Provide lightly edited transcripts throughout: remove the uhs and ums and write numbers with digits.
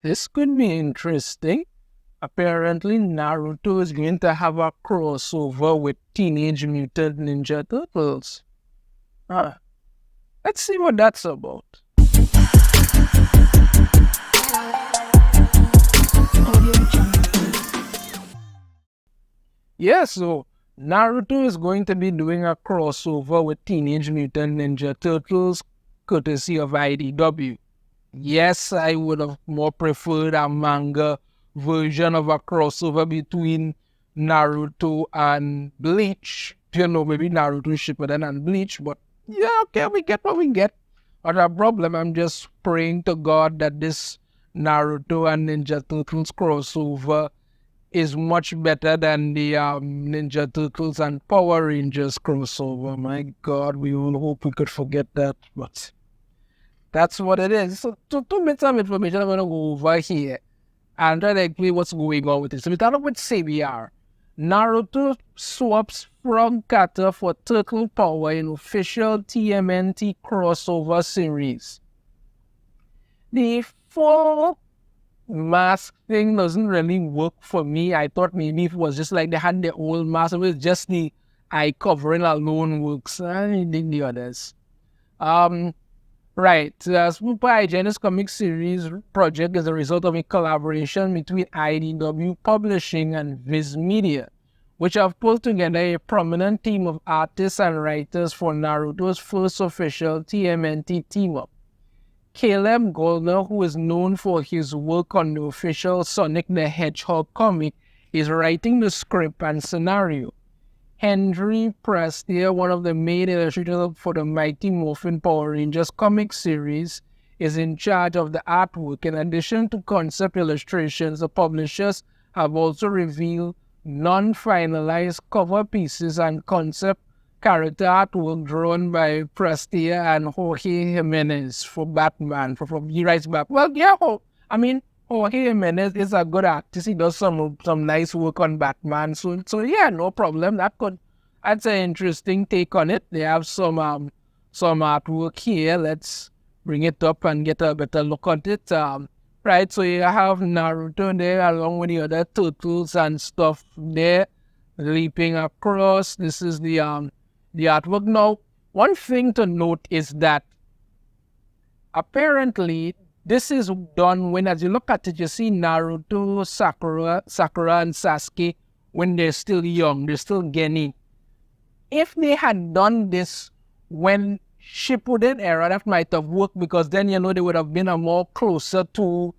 This could be interesting. Apparently, Naruto is going to have a crossover with Teenage Mutant Ninja Turtles. Ah, let's see what that's about. Yeah, so Naruto is going to be doing a crossover with Teenage Mutant Ninja Turtles, courtesy of IDW. Yes, I would have more preferred a manga version of a crossover between Naruto and Bleach. Maybe Naruto Shippuden and Bleach, but yeah, okay, we get what we get. Not a problem. I'm just praying to God that this Naruto and Ninja Turtles crossover is much better than the Ninja Turtles and Power Rangers crossover. My God, we all hope we could forget that, but that's what it is. So to get some information, I'm going to go over here and try to explain what's going on with it. So we start off with CBR. Naruto swaps Frog Kata for Turtle Power in official TMNT crossover series. The full mask thing doesn't really work for me. I thought maybe if it was just like they had their old mask, it was just the eye covering alone works. I didn't think the others. Right. The Super Hygienist comic series project is a result of a collaboration between IDW Publishing and Viz Media, which have pulled together a prominent team of artists and writers for Naruto's first official TMNT team-up. Caleb Goldner, who is known for his work on the official Sonic the Hedgehog comic, is writing the script and scenario. Henry Prestier, one of the main illustrators for the Mighty Morphin Power Rangers comic series, is in charge of the artwork. In addition to concept illustrations, the publishers have also revealed non-finalized cover pieces and concept character artwork drawn by Prestier and Jorge Jimenez for Batman. He writes Batman. Well, yeah, Jorge Jimenez is a good artist. He does some nice work on Batman. So yeah, no problem. That's an interesting take on it. They have some artwork here. Let's bring it up and get a better look at it. Right, so you have Naruto there along with the other turtles and stuff there, leaping across. This is the artwork. Now, one thing to note is that apparently this is done when, as you look at it, you see Naruto, Sakura, and Sasuke when they're still young, they're still genin. If they had done this when Shippuden era, that might have worked because then, they would have been a more closer to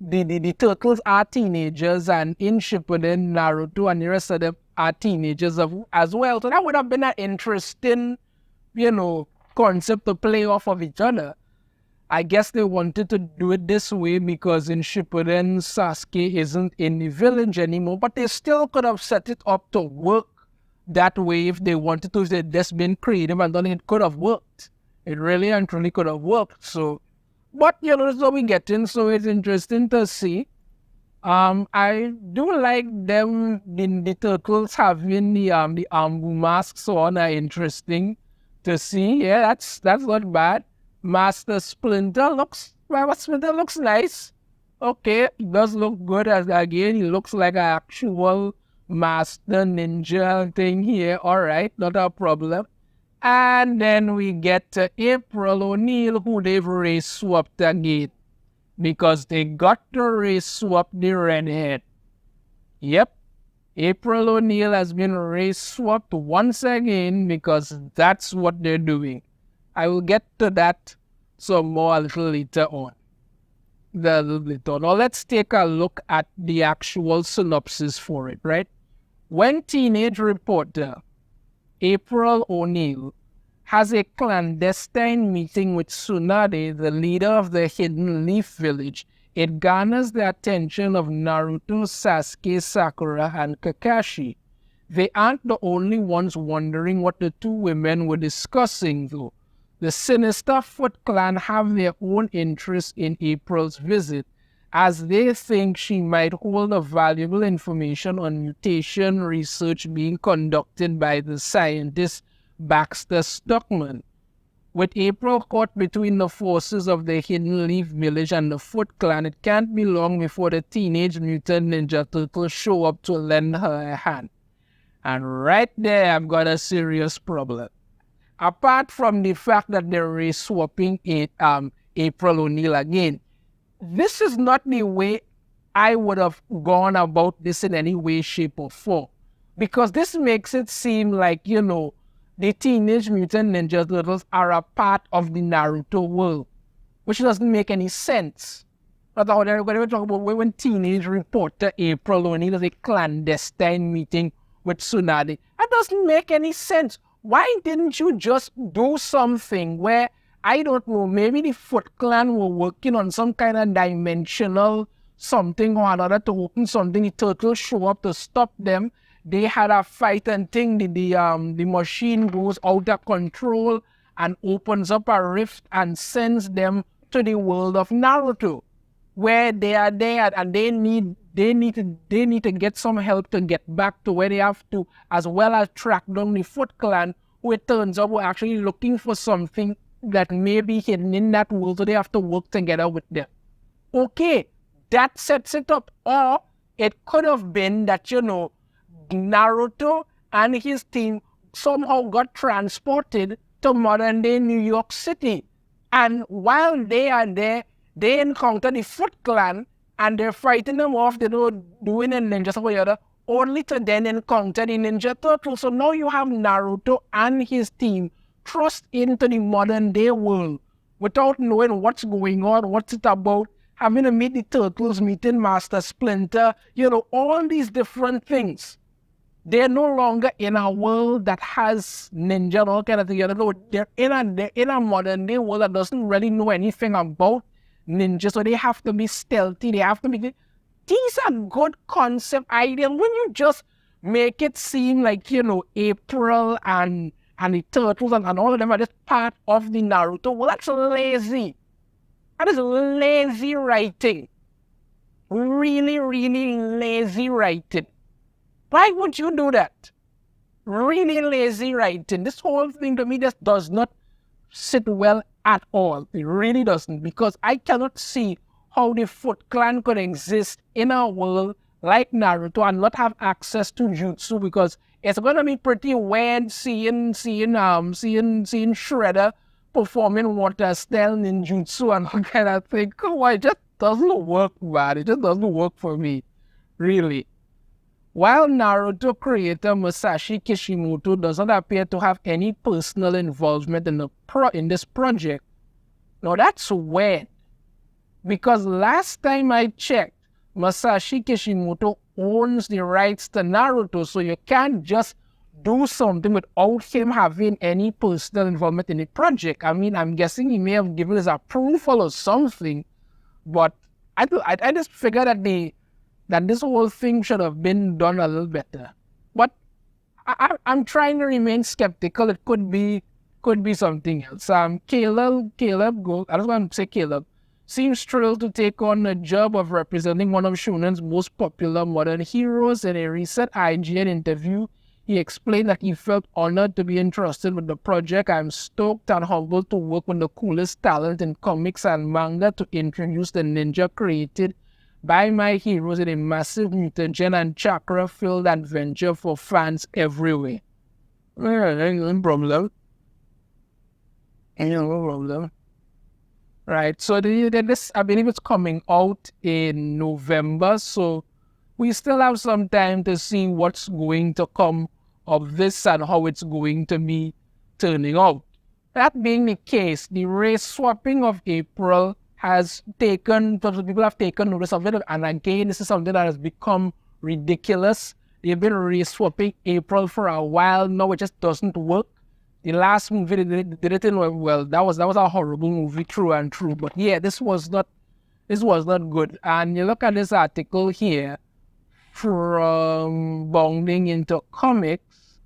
the turtles are teenagers, and in Shippuden, Naruto and the rest of them are teenagers as well. So that would have been an interesting, concept to play off of each other. I guess they wanted to do it this way because in Shippuden, Sasuke isn't in the village anymore, but they still could have set it up to work that way if they wanted to. If they'd just been creative and done it, could have worked. It really and truly could have worked. So, but that's what we get in, so it's interesting to see. I do like them, the turtles having the Ambu masks on are interesting to see. Yeah, that's not bad. Master Splinter looks nice. Okay, it does look good. As again, he looks like an actual Master Ninja thing here. All right, not a problem. And then we get April O'Neil, who they've race swapped again because they got to race swap the redhead. Yep, April O'Neil has been race swapped once again because that's what they're doing. I will get to that some more a little later on. Now let's take a look at the actual synopsis for it, right? When teenage reporter April O'Neil has a clandestine meeting with Tsunade, the leader of the Hidden Leaf Village, it garners the attention of Naruto, Sasuke, Sakura, and Kakashi. They aren't the only ones wondering what the two women were discussing, though. The Sinister Foot clan have their own interest in April's visit, as they think she might hold a valuable information on mutation research being conducted by the scientist Baxter Stockman. With April caught between the forces of the Hidden Leaf Village and the Foot Clan, it can't be long before the Teenage Mutant Ninja Turtles show up to lend her a hand. And right there, I've got a serious problem. Apart from the fact that they're re-swapping April O'Neil again, this is not the way I would have gone about this in any way, shape, or form. Because this makes it seem like, the Teenage Mutant Ninja Turtles are a part of the Naruto world, which doesn't make any sense. That's how they're going to talk about when teenage reporter April O'Neil has a clandestine meeting with Tsunade. That doesn't make any sense. Why didn't you just do something where, I don't know, maybe the Foot Clan were working on some kind of dimensional something or another to open something, the turtles show up to stop them. They had a fight and thing, the machine goes out of control and opens up a rift and sends them to the world of Naruto, where they are there and they need to get some help to get back to where they have to, as well as track down the Foot Clan, who it turns out were actually looking for something that may be hidden in that world, so they have to work together with them. Okay, that sets it up. Or it could have been that, Naruto and his team somehow got transported to modern-day New York City. And while they are there, they encounter the Foot Clan, and they're fighting them off, doing a ninja stuff or the other, only to then encounter the Ninja Turtles. So now you have Naruto and his team thrust into the modern-day world without knowing what's going on, what's it about, having to meet the Turtles, meeting Master Splinter, all these different things. They're no longer in a world that has ninja and all kind of thing. They're in a modern day world that doesn't really know anything about ninja, so they have to be stealthy. They have to be. These are good concept ideas. When you just make it seem like April and the Turtles and all of them are just part of the Naruto, well, that's lazy. That is lazy writing. Really, really lazy writing. Why would you do that? Really lazy writing. This whole thing to me just does not sit well at all. It really doesn't, because I cannot see how the Foot Clan could exist in a world like Naruto and not have access to jutsu, because it's gonna be pretty weird seeing Shredder performing water style ninjutsu and all kind of thing. Come on, it just doesn't work, man. It just doesn't work for me, really. While Naruto creator Masashi Kishimoto does not appear to have any personal involvement in this project, now that's weird, because last time I checked, Masashi Kishimoto owns the rights to Naruto, so you can't just do something without him having any personal involvement in the project. I mean, I'm guessing he may have given his approval or something, but I just figured that this whole thing should have been done a little better. But I'm trying to remain skeptical. It could be something else. Caleb Gold, I just want to say Caleb, seems thrilled to take on the job of representing one of Shonen's most popular modern heroes. In a recent IGN interview, he explained that he felt honored to be entrusted with the project. I'm stoked and humbled to work with the coolest talent in comics and manga to introduce the ninja created by my heroes in a massive mutagen and chakra-filled adventure for fans everywhere. No problem. Right, so this, I believe it's coming out in November, so we still have some time to see what's going to come of this and how it's going to be turning out. That being the case, the race swapping of April has taken, people have taken notice of it, and again, this is something that has become ridiculous. They've been race swapping April for a while now, it just doesn't work. The last movie they did it in, well, that was a horrible movie, true and true. But yeah, this was not good. And you look at this article here from Bounding Into Comics.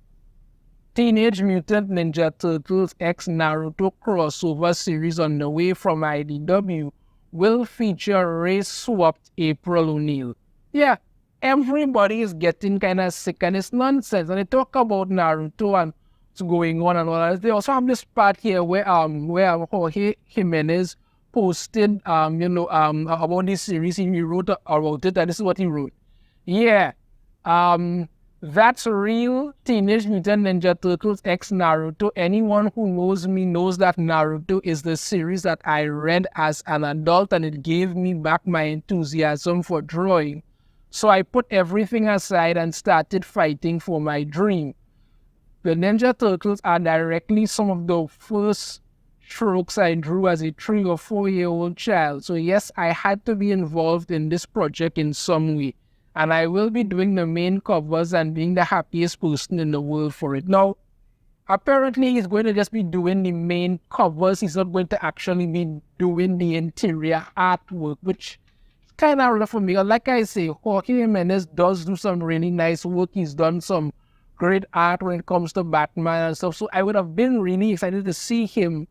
Teenage Mutant Ninja Turtles X Naruto crossover series on the way from IDW will feature race-swapped April O'Neil. Yeah, everybody is getting kind of sick and it's nonsense. And they talk about Naruto and going on and all that. They also have this part here where Jorge Jimenez posted about this series. He wrote about it, and this is what he wrote. Yeah, that's real Teenage Mutant Ninja Turtles X Naruto. Anyone who knows me knows that Naruto is the series that I read as an adult, and it gave me back my enthusiasm for drawing. So I put everything aside and started fighting for my dream. The Ninja Turtles are directly some of the first strokes I drew as a 3 or 4-year-old child. So yes, I had to be involved in this project in some way. And I will be doing the main covers and being the happiest person in the world for it. Now, apparently he's going to just be doing the main covers. He's not going to actually be doing the interior artwork, which is kind of rough for me. Like I say, Jorge Jimenez does do some really nice work. He's done some great art when it comes to Batman and stuff. So I would have been really excited to see him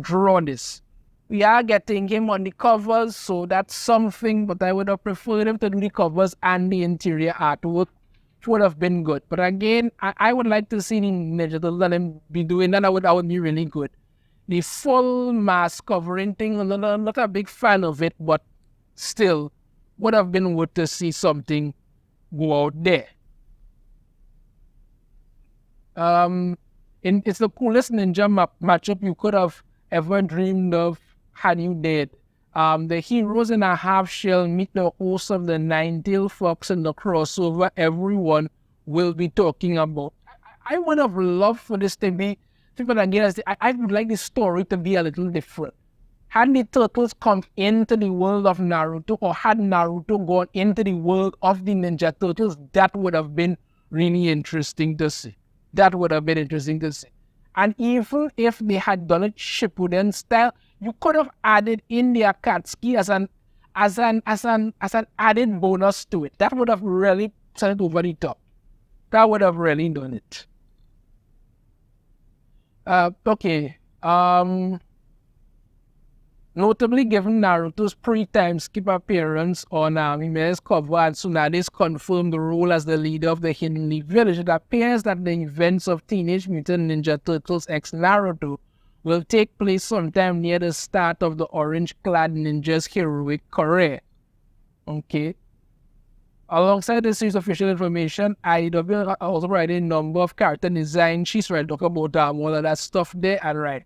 draw this. We are getting him on the covers, so that's something, but I would have preferred him to do the covers and the interior artwork, which would have been good. But again, I would like to see the Ninja Turtles and him be doing that. That would be really good. The full mask covering thing, I'm not a big fan of it, but still, would have been good to see something go out there. It's the coolest ninja matchup you could have ever dreamed of had you dared. The heroes in a half shell meet the host of the Nine-Tailed Fox in the crossover everyone will be talking about. I would have loved for this to be, but again, I would like the story to be a little different. Had the Turtles come into the world of Naruto, or had Naruto gone into the world of the Ninja Turtles, that would have been really interesting to see. That would have been interesting to see. And even if they had done it Shippuden style, you could have added in the Akatsuki as an added bonus to it. That would have really sent it over the top. That would have really done it. Okay. Notably, given Naruto's pre-time skip appearance on Hime's cover and Tsunade's confirmed role as the leader of the Hidden Leaf Village, it appears that the events of Teenage Mutant Ninja Turtles X Naruto will take place sometime near the start of the orange-clad ninja's heroic career. Okay. Alongside this series of official information, IDW also provided a number of character design sheets where I talk about all of that stuff there and right.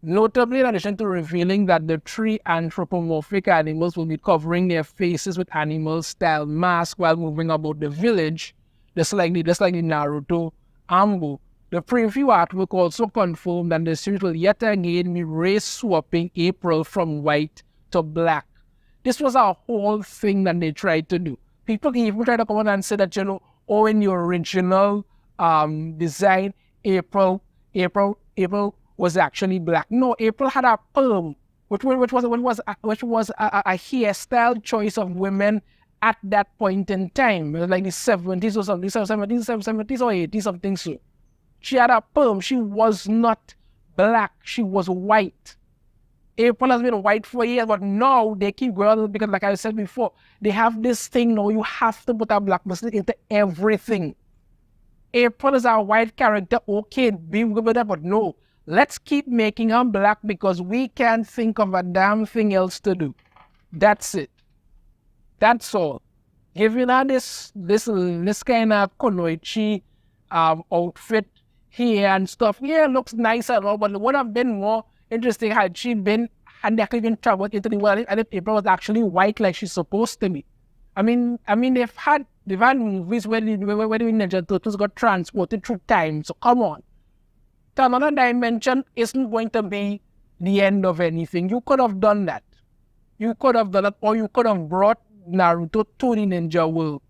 Notably, in addition to revealing that the 3 anthropomorphic animals will be covering their faces with animal-style masks while moving about the village, just like the Naruto Ambu, the preview artwork also confirmed that the series will yet again be race-swapping April from white to black. This was a whole thing that they tried to do. People even tried to come on and say that, in the original design, April was actually black. No, April had a perm, which was a hairstyle choice of women at that point in time, like the 70s or something, 70s or 80s, something so. She had a perm. She was not black. She was white. April has been white for years, but now they keep going because, like I said before, they have this thing now. You have to put a black person into everything. April is a white character. Okay, be good with that, but no. Let's keep making her black because we can't think of a damn thing else to do. That's it. That's all. Giving her this kind of Konoichi outfit here and stuff. Yeah, looks nice and all, but it would have been more interesting had they actually been traveled into the world and if April was actually white like she's supposed to be. I mean, they've had movies where the Ninja Turtles got transported through time. So come on. To another dimension isn't going to be the end of anything. You could have done that. You could have done that, or you could have brought Naruto to the ninja world,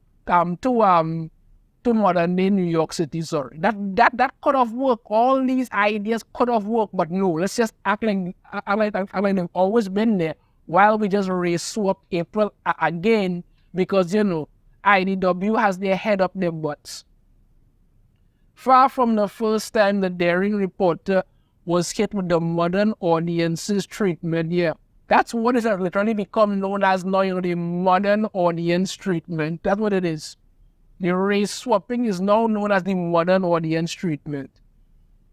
to modern day New York City. Sorry, that could have worked. All these ideas could have worked, but no. Let's just act like they've always been there. While we just race swap April again because IDW has their head up their butts. Far from the first time the daring reporter was hit with the modern audience's treatment. Yeah, that's what has literally become known as now, the modern audience treatment. That's what it is. The race swapping is now known as the modern audience treatment.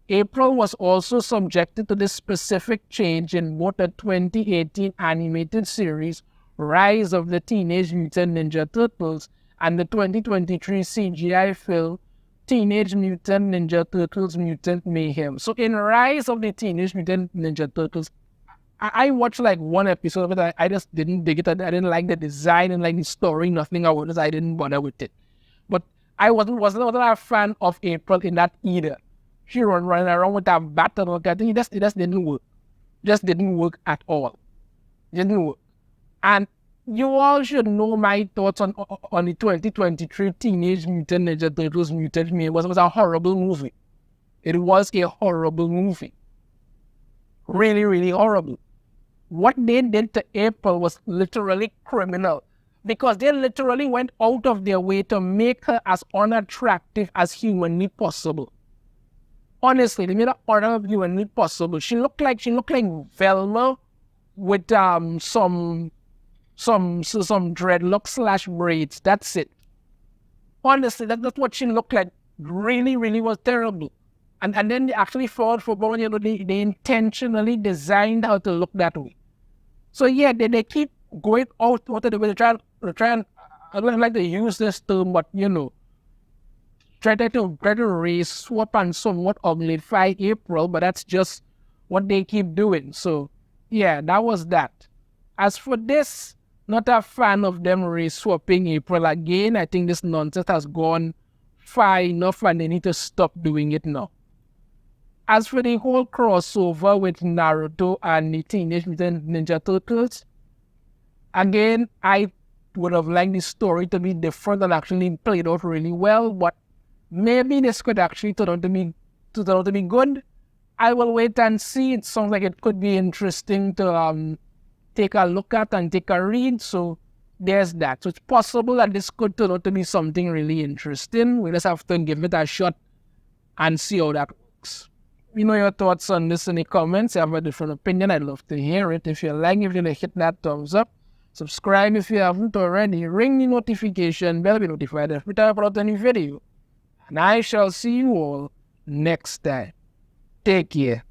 April was also subjected to this specific change in both the 2018 animated series Rise of the Teenage Mutant Ninja Turtles and the 2023 CGI film Teenage Mutant Ninja Turtles Mutant Mayhem. So in Rise of the Teenage Mutant Ninja Turtles, I watched like one episode of it. I just didn't dig it. I didn't like the design and like the story, nothing about it. I didn't bother with it. But I wasn't a fan of April in that either. She running around with that bat and all that. It just didn't work. Just didn't work at all. Didn't work. And you all should know my thoughts on the 2023 Teenage Mutant Ninja Turtles Mutant Mayhem. It was a horrible movie. It was a horrible movie. Really, really horrible. What they did to April was literally criminal, because they literally went out of their way to make her as unattractive as humanly possible. Honestly, they made her humanly possible. She looked like Velma with some dreadlocks / braids. That's it. Honestly, that's what she looked like. Really, really was terrible. And then they actually fought for Bowen, they intentionally designed her to look that way. So yeah, they keep going out of the way to try and I don't like to use this term, but try to raise swap and somewhat uglify April, but that's just what they keep doing. So yeah, that was that. As for this, not a fan of them race swapping April again. I think this nonsense has gone far enough and they need to stop doing it now. As for the whole crossover with Naruto and the Teenage Mutant Ninja Turtles, again, I would have liked the story to be different and actually played out really well, but maybe this could actually turn out to be good. I will wait and see. It sounds like it could be interesting to take a look at and take a read, so there's that. So it's possible that this could turn out to be something really interesting. We just have to give it a shot and see how that works. You know your thoughts on this in the comments. If you have a different opinion, I'd love to hear it. If you like, if you hit that thumbs up, subscribe if you haven't already, ring the notification bell to be notified every time I put out a new video. And I shall see you all next time. Take care.